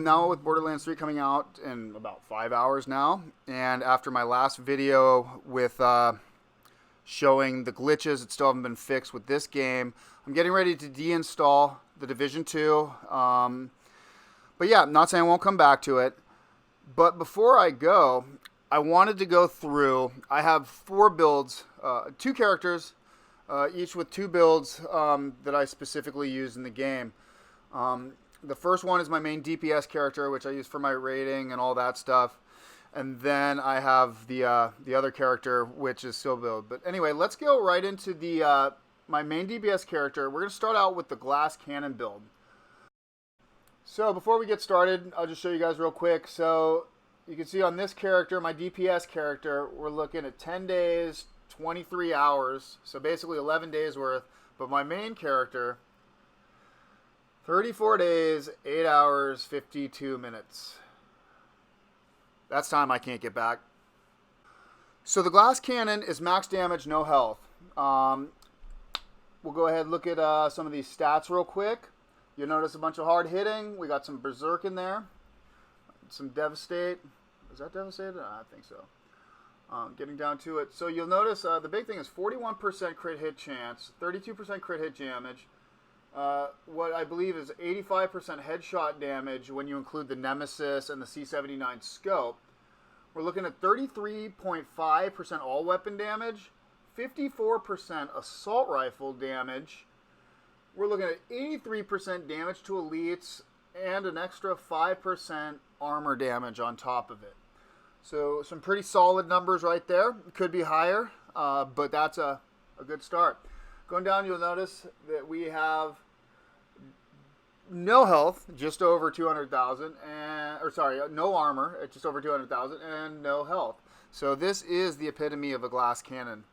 Now with Borderlands 3 coming out in about 5 hours now, and after my last video with showing the glitches that still haven't been fixed with this game, I'm getting ready to deinstall the Division 2. But yeah, I'm not saying I won't come back to it. But before I go, I wanted to go through, I have 4 builds, 2 characters, each with 2 builds that I specifically use in the game. The first one is my main DPS character, which I use for my rating and all that stuff. And then I have the other character, which is still build. But anyway, let's go right into the my main DPS character. We're going to start out with the glass cannon build. So before we get started, I'll just show you guys real quick. So you can see on this character, my DPS character, we're looking at 10 days, 23 hours. So basically 11 days worth. But my main character, 34 days, 8 hours, 52 minutes. That's time I can't get back. So the glass cannon is max damage, no health. We'll go ahead and look at some of these stats real quick. You'll notice a bunch of hard hitting. We got some berserk in there. Some devastate. Is that devastate? I think so. Getting down to it. So you'll notice the big thing is 41% crit hit chance, 32% crit hit damage. What I believe is 85% headshot damage when you include the Nemesis and the C79 scope. We're looking at 33.5% all weapon damage, 54% assault rifle damage. We're looking at 83% damage to elites and an extra 5% armor damage on top of it. So some pretty solid numbers right there. It could be higher, but that's a good start. Going down, you'll notice that we have no health, just over 200,000, or sorry, no armor at just over 200,000, and no health. So this is the epitome of a glass cannon.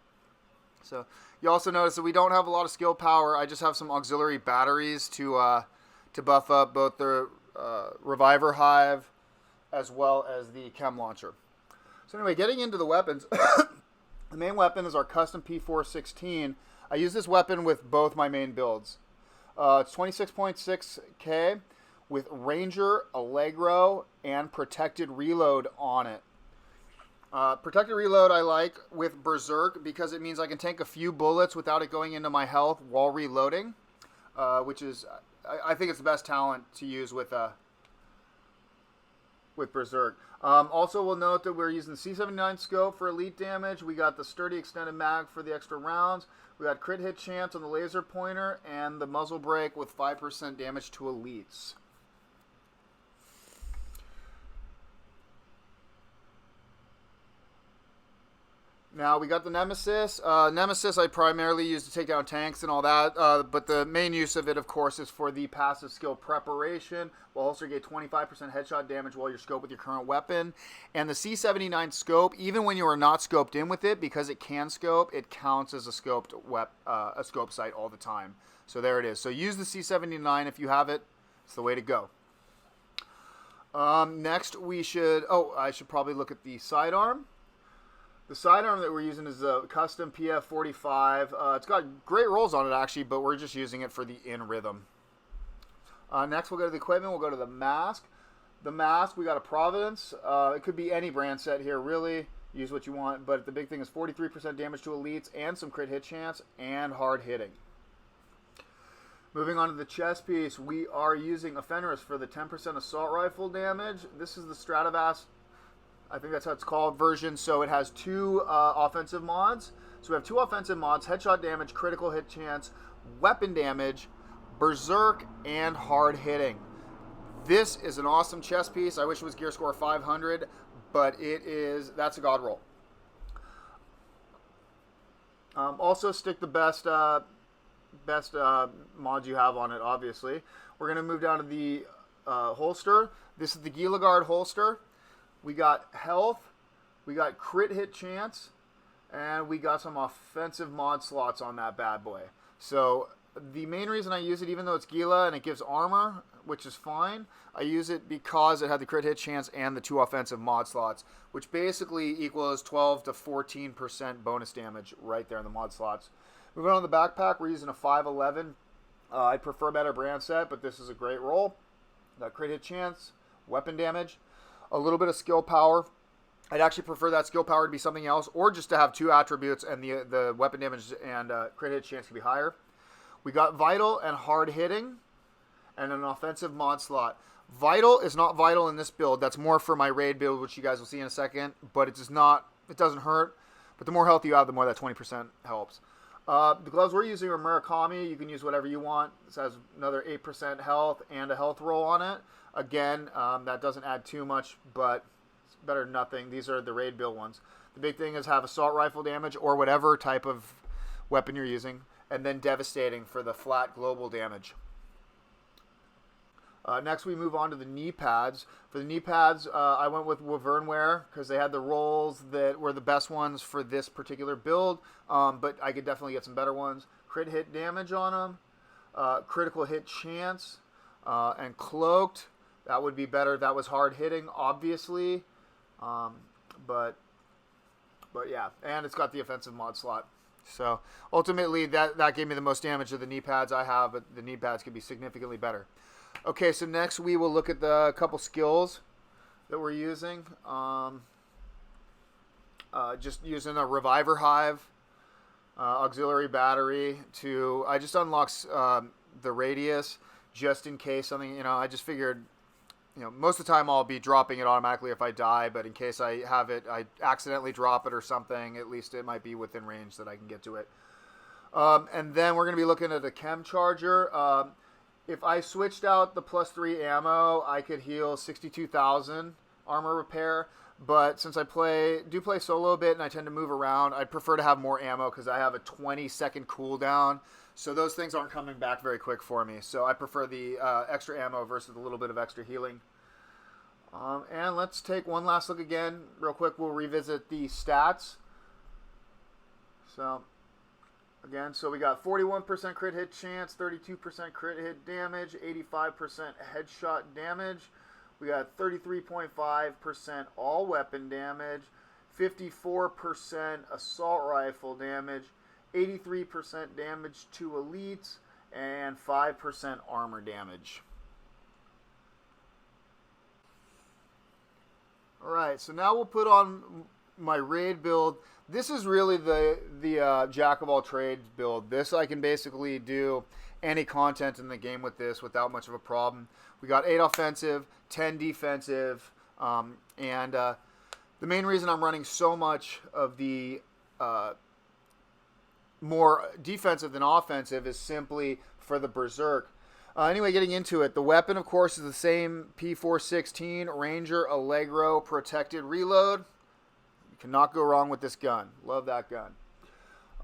So you also notice that we don't have a lot of skill power. I just have some auxiliary batteries to buff up both the Reviver Hive as well as the Chem Launcher. So anyway, getting into the weapons, the main weapon is our custom P416. I use this weapon with both my main builds. It's 26.6k with Ranger, Allegro, and Protected Reload on it. Protected Reload I like with Berserk because it means I can tank a few bullets without it going into my health while reloading, which is, I think it's the best talent to use with Berserk. Also, we'll note that we're using the C79 scope for elite damage. We got the sturdy extended mag for the extra rounds. We got crit hit chance on the laser pointer and the muzzle brake with 5% damage to elites. Now we got the Nemesis. Nemesis I primarily use to take down tanks and all that, but the main use of it, of course, is for the passive skill preparation. Will also get 25% headshot damage while you're scoped with your current weapon. And the C79 scope, even when you are not scoped in with it, because it can scope, it counts as a scoped a scope sight all the time. So there it is. So use the C79 if you have it. It's the way to go. Next we should, I should probably look at the sidearm. The sidearm that we're using is a custom PF45. It's got great rolls on it, actually, but we're just using it for the in rhythm. Next, we'll go to the equipment. We'll go to the mask. The mask, we got a Providence. It could be any brand set here, really. Use what you want, but the big thing is 43% damage to elites and some crit hit chance and hard hitting. Moving on to the chest piece, we are using Ephemeris for the 10% assault rifle damage. This is the Stratavast, I think that's how it's called, version. So it has 2 offensive mods. So we have 2 offensive mods: headshot damage, critical hit chance, weapon damage, berserk, and hard hitting. This is an awesome chest piece. I wish it was gear score 500, but that's a god roll. Also stick the best mods you have on it, obviously. We're going to move down to the holster. This is the Gila Guard holster. We got health, we got crit hit chance, and we got some offensive mod slots on that bad boy. So The main reason I use it, even though it's Gila and it gives armor, which is fine, I use it because it had the crit hit chance and the 2 offensive mod slots, which basically equals 12 to 14% bonus damage right there in the mod slots. Moving on to the backpack, we're using a 511. I prefer better brand set, but this is a great roll. Got crit hit chance, weapon damage, a little bit of skill power. I'd actually prefer that skill power to be something else, or just to have 2 attributes and the weapon damage and crit hit chance to be higher. We got vital and hard hitting and an offensive mod slot. Vital is not vital in this build. That's more for my raid build, which you guys will see in a second, but it doesn't hurt. But the more health you have, the more that 20% helps. The gloves we're using are Murakami. You can use whatever you want. This has another 8% health and a health roll on it. Again, that doesn't add too much, but it's better than nothing. These are the raid build ones. The big thing is have assault rifle damage or whatever type of weapon you're using, and then devastating for the flat global damage. Next, we move on to the knee pads. For the knee pads, I went with Wyvernware because they had the rolls that were the best ones for this particular build, but I could definitely get some better ones. Crit hit damage on them, critical hit chance, and cloaked. That would be better. That was hard hitting, obviously, but yeah, and it's got the offensive mod slot. So ultimately, that gave me the most damage of the knee pads I have, but the knee pads could be significantly better. Okay, so next we will look at the couple skills that we're using. Just using a Reviver Hive, auxiliary battery I just unlocks the radius just in case something, I just figured, most of the time I'll be dropping it automatically if I die, but in case I accidentally drop it or something, at least it might be within range that I can get to it. And then we're going to be looking at a chem charger. If I switched out the +3 ammo, I could heal 62,000 armor repair. But since I do play solo a bit and I tend to move around, I'd prefer to have more ammo because I have a 20-second cooldown. So those things aren't coming back very quick for me. So I prefer the extra ammo versus a little bit of extra healing. And let's take one last look again. Real quick, we'll revisit the stats. So again, we got 41% crit hit chance, 32% crit hit damage, 85% headshot damage. We got 33.5% all weapon damage, 54% assault rifle damage, 83% damage to elites, and 5% armor damage. Alright, so now we'll put on my raid build. This is really the jack of all trades build. This I can basically do any content in the game with this without much of a problem. We got 8 offensive, 10 defensive, and the main reason I'm running so much of the more defensive than offensive is simply for the Berserk. Anyway, getting into it, the weapon, of course, is the same P416 Ranger Allegro protected reload. Cannot go wrong with this gun. Love that gun.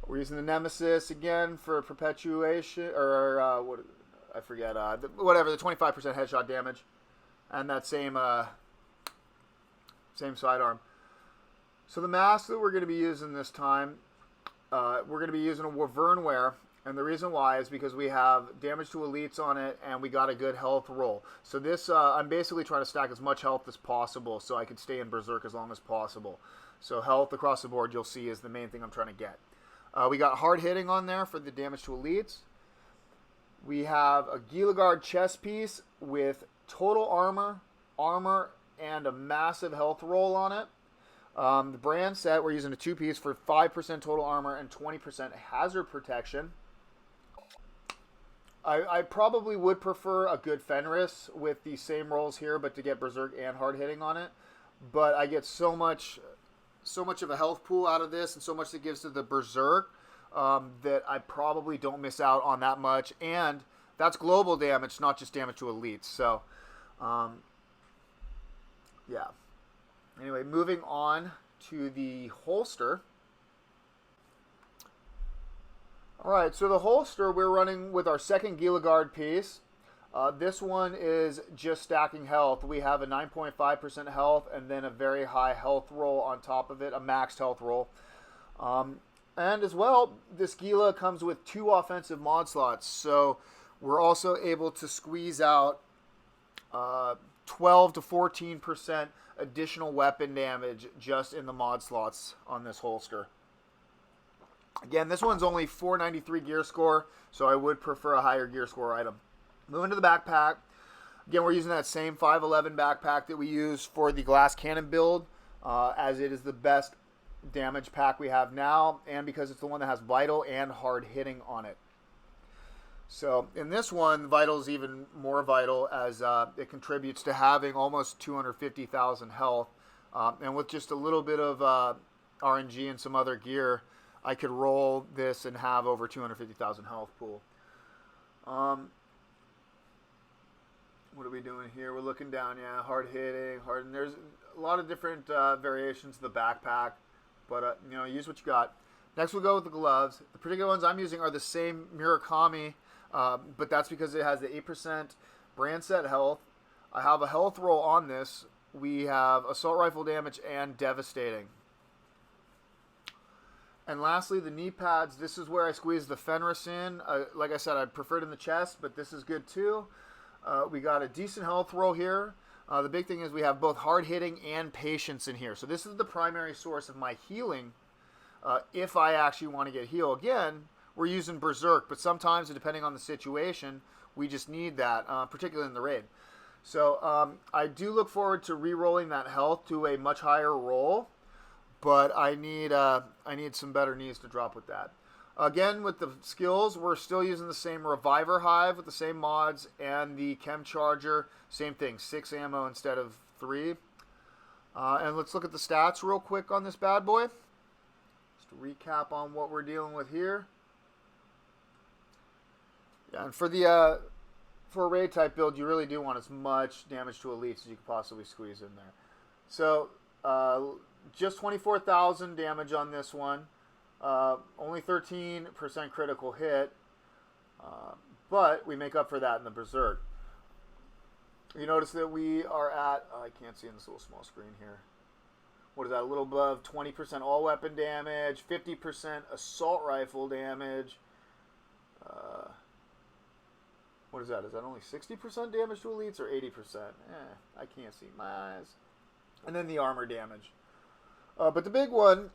We're using the Nemesis again for perpetuation, or what? I forget. Whatever, the 25% headshot damage, and that same sidearm. So the mask that we're going to be using this time, we're going to be using a Wyvernware, and the reason why is because we have damage to elites on it, and we got a good health roll. So this, I'm basically trying to stack as much health as possible so I can stay in Berserk as long as possible. So health across the board, you'll see, is the main thing I'm trying to get. We got hard hitting on there for the damage to elites. We have a Gilligard chest piece with total armor, and a massive health roll on it. The brand set, we're using a 2-piece for 5% total armor and 20% hazard protection. I probably would prefer a good Fenris with the same rolls here, but to get Berserk and hard hitting on it. But I get so much of a health pool out of this, and so much that gives to the Berserk, that I probably don't miss out on that much. And that's global damage, not just damage to elites. So, yeah. Anyway, moving on to the holster. Alright, so the holster, we're running with our second Gilligard piece. This one is just stacking health. We have a 9.5% health and then a very high health roll on top of it, a maxed health roll. And as well, this Gila comes with 2 offensive mod slots, so we're also able to squeeze out 12 to 14% additional weapon damage just in the mod slots on this holster. Again, this one's only 493 gear score, so I would prefer a higher gear score item. Moving to the backpack. Again, we're using that same 511 backpack that we use for the glass cannon build, as it is the best damage pack we have now, and because it's the one that has vital and hard hitting on it. So in this one, vital is even more vital, as it contributes to having almost 250,000 health, and with just a little bit of RNG and some other gear, I could roll this and have over 250,000 health pool. What are we doing here? We're looking down, yeah, hard hitting, hard, and there's a lot of different variations of the backpack, but you know, use what you got. Next we'll go with the gloves. The particular ones I'm using are the same Murakami, but that's because it has the 8% brand set health. I have a health roll on this. We have assault rifle damage and devastating. And lastly, the knee pads. This is where I squeeze the Fenris in. Like I said, I prefer it in the chest, but this is good too. We got a decent health roll here. The big thing is we have both hard hitting and patience in here. So this is the primary source of my healing. If I actually want to get healed. Again, we're using Berserk, but sometimes, depending on the situation, we just need that, particularly in the raid. So I do look forward to re-rolling that health to a much higher roll, but I need some better knees to drop with that. Again, with the skills, we're still using the same Reviver Hive with the same mods, and the Chem Charger, same thing, 6 ammo instead of 3. And let's look at the stats real quick on this bad boy. Just to recap on what we're dealing with here. Yeah, and for the for a raid type build, you really do want as much damage to elites as you could possibly squeeze in there. So just 24,000 damage on this one. Only 13% critical hit, but we make up for that in the Berserk. You notice that we are at, I can't see in this little small screen here. What is that, a little above 20% all weapon damage, 50% assault rifle damage. What is that? Is that only 60% damage to elites or 80%? I can't see my eyes. And then the armor damage. But the big one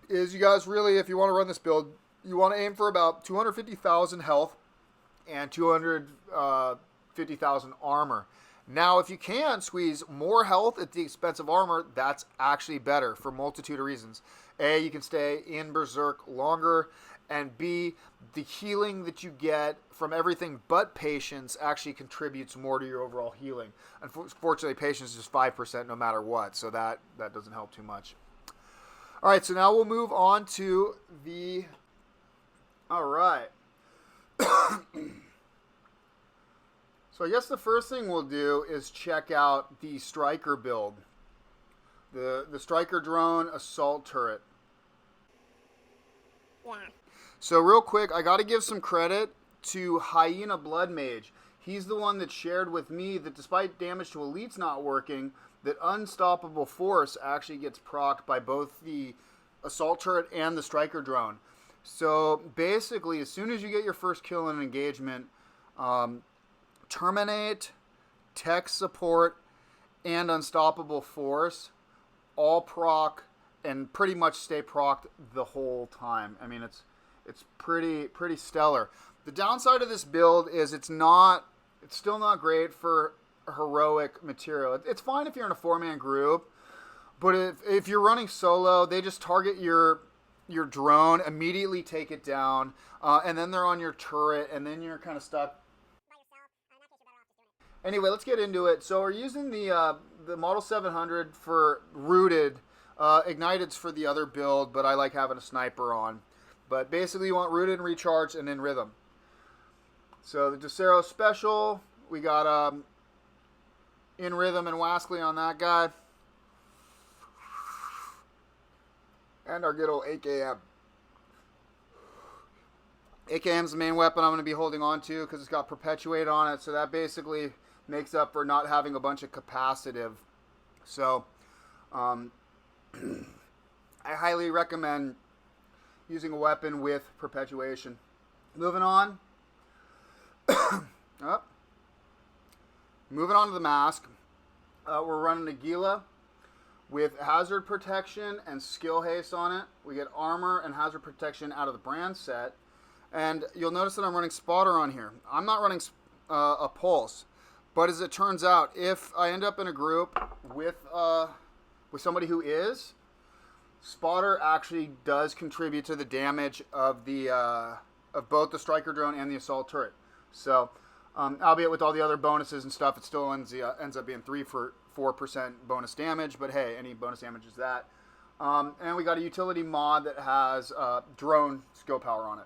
is, you guys really, if you want to run this build, you want to aim for about 250,000 health and 250,000 armor. Now, if you can squeeze more health at the expense of armor, that's actually better for a multitude of reasons. A, you can stay in Berserk longer, and B, the healing that you get from everything but patience actually contributes more to your overall healing. Unfortunately, patience is just 5% no matter what, so that doesn't help too much. All right, so now we'll move on to the... All right. So I guess the first thing we'll do is check out the Striker build. The Striker drone assault turret. Yeah. So real quick, I got to give some credit to Hyena Blood Mage. He's the one that shared with me that despite damage to elites not working, that Unstoppable Force actually gets procced by both the assault turret and the Striker drone. So basically, as soon as you get your first kill in an engagement, Terminate, Tech Support, and Unstoppable Force all proc and pretty much stay procced the whole time. I mean, it's pretty stellar. The downside of this build is it's still not great for heroic material. It's fine if you're in a 4-man group, but if you're running solo, they just target your drone, immediately take it down, and then they're on your turret, and then you're kind of stuck. Anyway, let's get into it. So we're using the Model 700 for rooted. Ignited's for the other build, but I like having a sniper on. But basically, you want rooted and recharged and in rhythm. So the Docero Special, we got in rhythm and Waskley on that guy. And our good old AKM. AKM's the main weapon I'm going to be holding on to because it's got Perpetuate on it. So that basically makes up for not having a bunch of capacitive. So I highly recommend using a weapon with perpetuation. Moving on. Oh. Moving on to the mask. We're running Nagila with hazard protection and skill haste on it. We get armor and hazard protection out of the brand set. And you'll notice that I'm running spotter on here. I'm not running a pulse. But as it turns out, if I end up in a group with somebody who is, spotter actually does contribute to the damage of the of both the striker drone and the assault turret. So, albeit with all the other bonuses and stuff, it still ends up being 4% bonus damage. But hey, any bonus damage is that. And we got a utility mod that has drone skill power on it.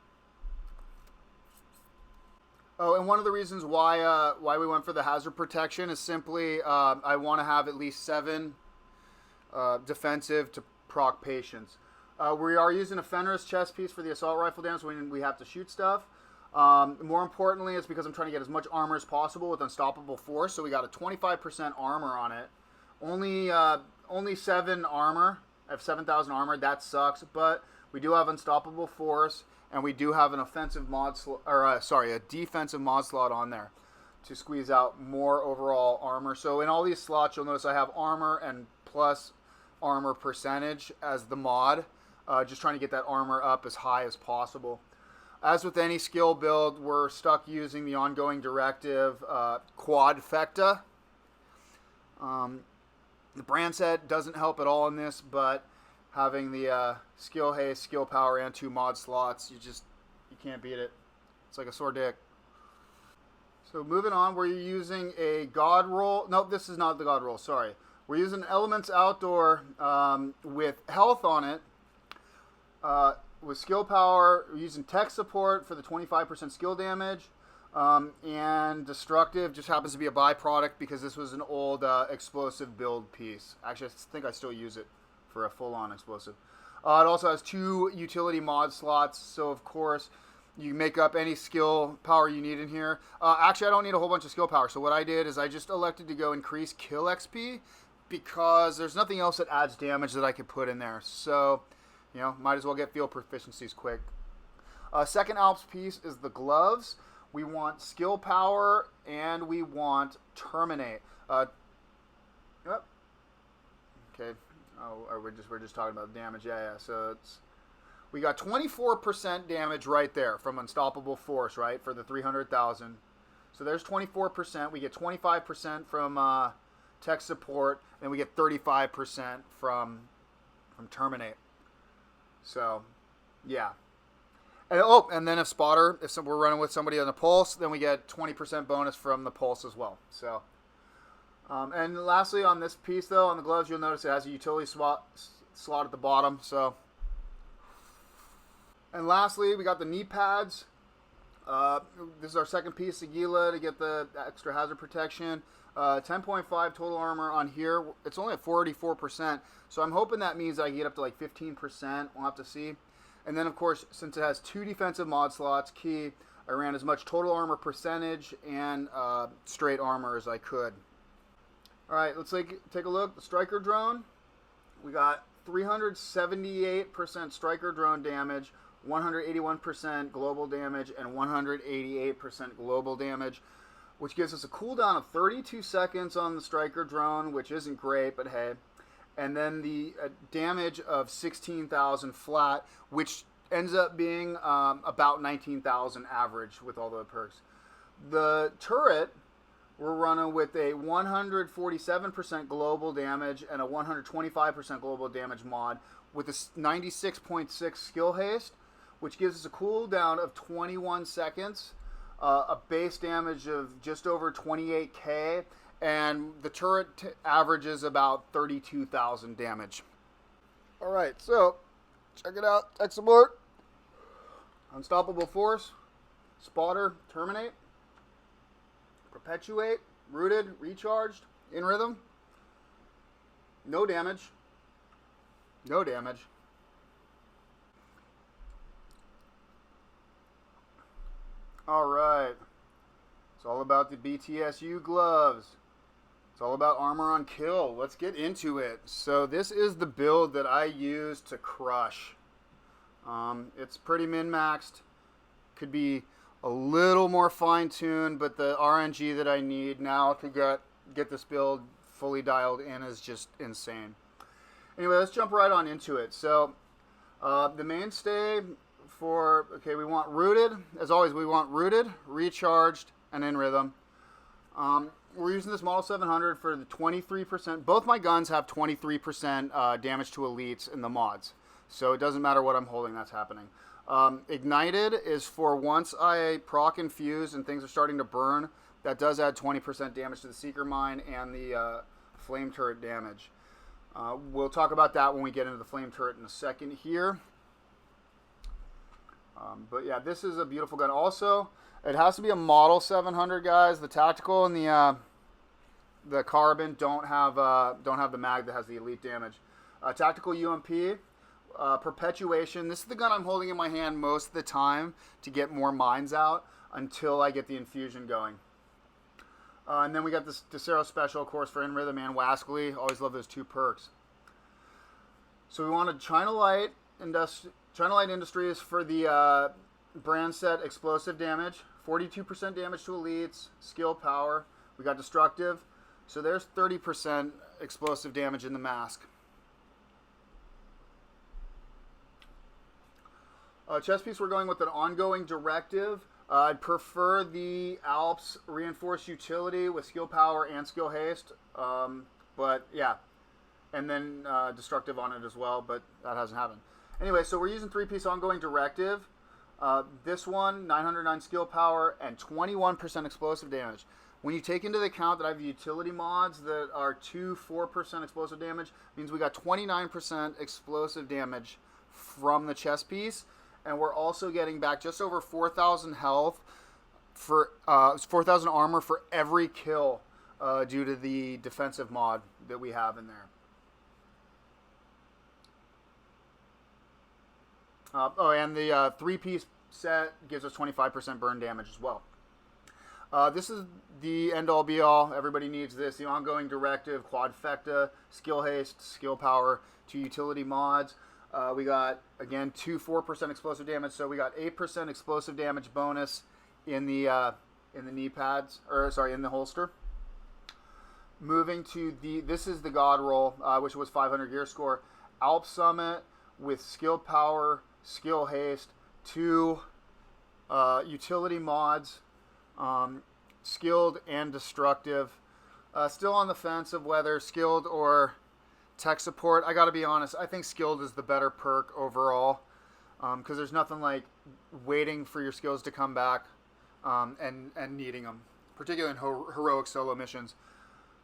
Oh, and one of the reasons why we went for the hazard protection is simply I want to have at least 7 defensive to proc patience. We are using a Fenris chest piece for the assault rifle damage when we have to shoot stuff. More importantly, it's because I'm trying to get as much armor as possible with Unstoppable Force. So we got a 25% armor on it. Only 7 armor. I have 7,000 armor. That sucks, but we do have Unstoppable Force. And we do have an offensive mod a defensive mod slot on there to squeeze out more overall armor. So in all these slots, you'll notice I have armor and plus armor percentage as the mod. Just trying to get that armor up as high as possible. As with any skill build, we're stuck using the ongoing directive quadfecta. The brand set doesn't help at all in this, but having the skill haste, skill power, and 2 mod slots, you can't beat it. It's like a sore dick. So moving on, we're using a god roll. Nope, this is not the god roll, sorry. We're using Elements Outdoor with health on it. With skill power, we're using tech support for the 25% skill damage. And destructive just happens to be a byproduct because this was an old explosive build piece. Actually, I think I still use it for a full-on explosive. It also has 2 utility mod slots, so of course you make up any skill power you need in here. Actually, I don't need a whole bunch of skill power, so what I did is I just elected to go increase kill XP because there's nothing else that adds damage that I could put in there. So, might as well get field proficiencies quick. Second Alps piece is the gloves. We want skill power and we want terminate. Yep. Okay. Oh, we're just talking about damage. Yeah. So we got 24% damage right there from Unstoppable Force, right, for the 300,000. So there's 24%. We get 25% from tech support, and we get 35% from terminate. So, yeah. And then if we're running with somebody on the pulse, then we get 20% bonus from the pulse as well. So. And lastly, on this piece, though, on the gloves, you'll notice it has a utility slot at the bottom. So, and lastly, we got the knee pads. This is our second piece of Gila to get the extra hazard protection. 10.5 total armor on here. It's only at 44%, so I'm hoping that means I get up to like 15%. We'll have to see. And then, of course, since it has 2 defensive mod slots, key, I ran as much total armor percentage and straight armor as I could. All right, let's take a look. The striker drone, we got 378% striker drone damage, 181% global damage, and 188% global damage, which gives us a cooldown of 32 seconds on the striker drone, which isn't great, but hey. And then the damage of 16,000 flat, which ends up being about 19,000 average with all the perks. The turret, we're running with a 147% global damage and a 125% global damage mod with a 96.6 skill haste, which gives us a cooldown of 21 seconds, a base damage of just over 28k, and the turret averages about 32,000 damage. All right, so check it out. Tech support, Unstoppable Force, Spotter, Terminate, Perpetuate, Rooted, Recharged, In Rhythm. No damage. No damage. Alright. It's all about the BTSU gloves. It's all about armor on kill. Let's get into it. So this is the build that I use to crush It's pretty min-maxed. Could be a little more fine-tuned, but the RNG that I need now to get this build fully dialed in is just insane. Anyway, let's jump right on into it. So the mainstay for, okay, we want rooted. As always, we want rooted, recharged, and in rhythm. We're using this Model 700 for the 23%. Both my guns have 23% damage to elites in the mods. So it doesn't matter what I'm holding, that's happening. Ignited is for once I proc infuse and things are starting to burn. That does add 20% damage to the Seeker Mine and the flame turret damage. We'll talk about that when we get into the flame turret in a second here. But yeah, this is a beautiful gun. Also, it has to be a Model 700, guys. The tactical and the carbon don't have the mag that has the elite damage. Tactical UMP, perpetuation. This is the gun I'm holding in my hand most of the time to get more mines out until I get the infusion going. And then we got this Desero Special, of course, for In Rhythm and Wascally. Always love those two perks. So we wanted China Light Industries for the brand set explosive damage. 42% damage to elites, skill power. We got destructive. So there's 30% explosive damage in the mask. Chest piece, we're going with an ongoing directive. I'd prefer the Alps reinforced utility with skill power and skill haste. But yeah, and then destructive on it as well, but that hasn't happened. Anyway, so we're using 3-piece ongoing directive. This one, 909 skill power and 21% explosive damage. When you take into account that I have utility mods that are 4% explosive damage, means we got 29% explosive damage from the chest piece. And we're also getting back just over 4,000 health for 4,000 armor for every kill due to the defensive mod that we have in there. And the 3-piece set gives us 25% burn damage as well. This is the end-all be-all. Everybody needs this. The ongoing directive, quadfecta, skill haste, skill power, 2 utility mods. We got, again, 4% explosive damage, so we got 8% explosive damage bonus in the knee pads, or sorry, in the holster. Moving to this is the God Roll, which was 500 gear score. Alp Summit with skill power, skill haste, 2 utility mods, skilled and destructive. Still on the fence of whether skilled or tech support. I gotta be honest, I think skilled is the better perk overall, because there's nothing like waiting for your skills to come back and needing them, particularly in heroic solo missions.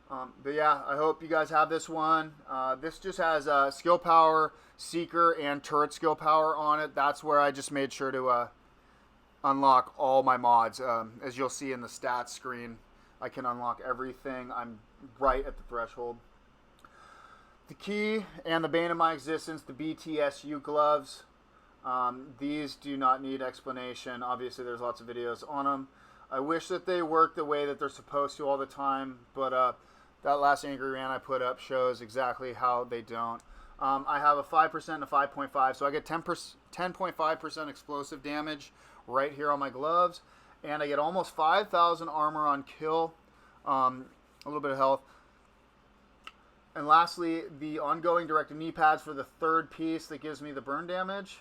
But yeah, I hope you guys have this one. This just has skill power, seeker, and turret skill power on it. That's where I just made sure to unlock all my mods. As you'll see in the stats screen, I can unlock everything. I'm right at the threshold. The key and the bane of my existence, the BTSU gloves. These do not need explanation. Obviously, there's lots of videos on them. I wish that they worked the way that they're supposed to all the time, but that last Angry Rant I put up shows exactly how they don't. I have a 5% and a 5.5, so I get 10.5% explosive damage right here on my gloves, and I get almost 5,000 armor on kill, a little bit of health. And lastly, the ongoing directed knee pads for the 3rd piece that gives me the burn damage.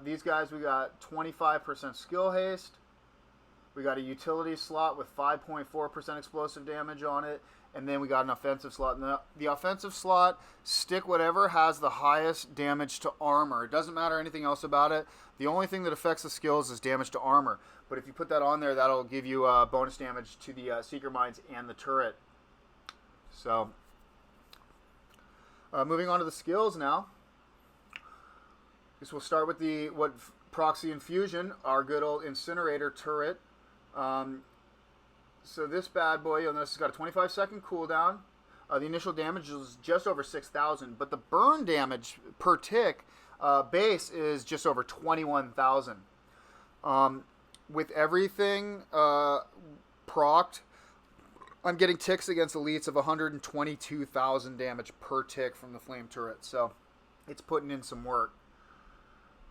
These guys, we got 25% skill haste. We got a utility slot with 5.4% explosive damage on it. And then we got an offensive slot. And the offensive slot, stick whatever has the highest damage to armor. It doesn't matter anything else about it. The only thing that affects the skills is damage to armor. But if you put that on there, that'll give you bonus damage to the Seeker Mines and the turret. So, moving on to the skills now. This will start with the proxy infusion, our good old incinerator turret. So this bad boy, you'll notice it's got a 25-second cooldown. The initial damage is just over 6,000, but the burn damage per tick base is just over 21,000. With everything procced, I'm getting ticks against elites of 122,000 damage per tick from the flame turret, so it's putting in some work.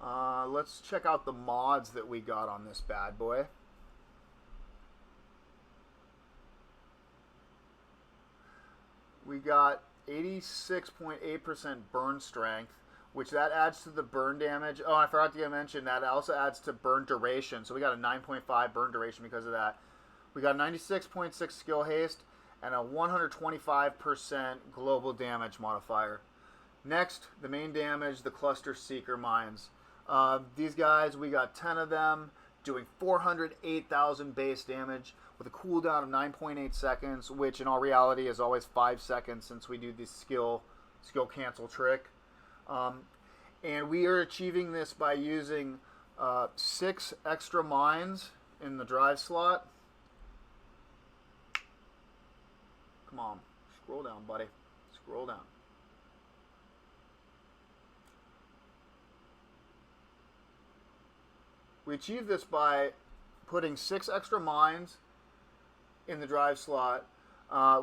Let's check out the mods that we got on this bad boy. We got 86.8% burn strength, which that adds to the burn damage. Oh, I forgot to mention that also adds to burn duration. So we got a 9.5 burn duration because of that. We got 96.6 skill haste and a 125% global damage modifier. Next, the main damage, the cluster seeker mines. These guys, we got 10 of them doing 408,000 base damage with a cooldown of 9.8 seconds, which in all reality is always 5 seconds since we do this skill cancel trick. And we are achieving this by using 6 extra mines in the drive slot. Come on, scroll down, buddy. Scroll down. We achieve this by putting 6 extra mines in the drive slot.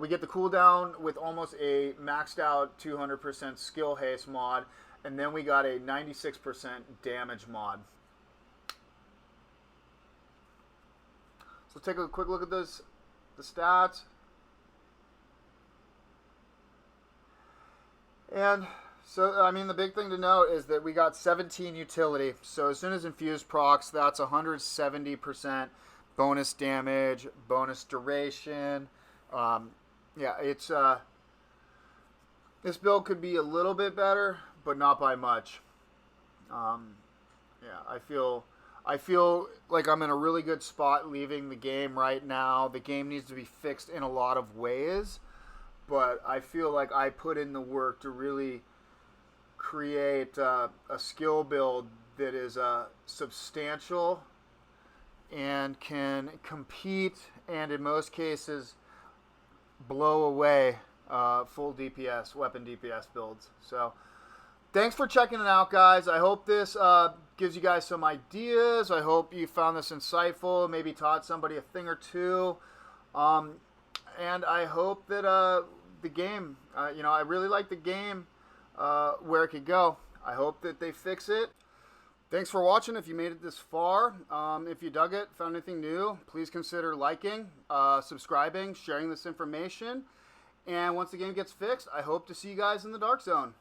We get the cooldown with almost a maxed out 200% skill haste mod, and then we got a 96% damage mod. So take a quick look at the stats. And so, I mean, the big thing to note is that we got 17 utility. So as soon as Infused procs, that's 170% bonus damage, bonus duration. Yeah, it's this build could be a little bit better, but not by much. Yeah, I feel like I'm in a really good spot leaving the game right now. The game needs to be fixed in a lot of ways, but I feel like I put in the work to really create a skill build that is substantial and can compete and in most cases blow away full DPS, weapon DPS builds. So thanks for checking it out, guys. I hope this gives you guys some ideas. I hope you found this insightful, maybe taught somebody a thing or two. And I hope that the game, I really like the game, where it could go. I hope that they fix it. Thanks for watching. If you made it this far, if you dug it, found anything new, please consider liking, subscribing, sharing this information. And once the game gets fixed, I hope to see you guys in the Dark Zone.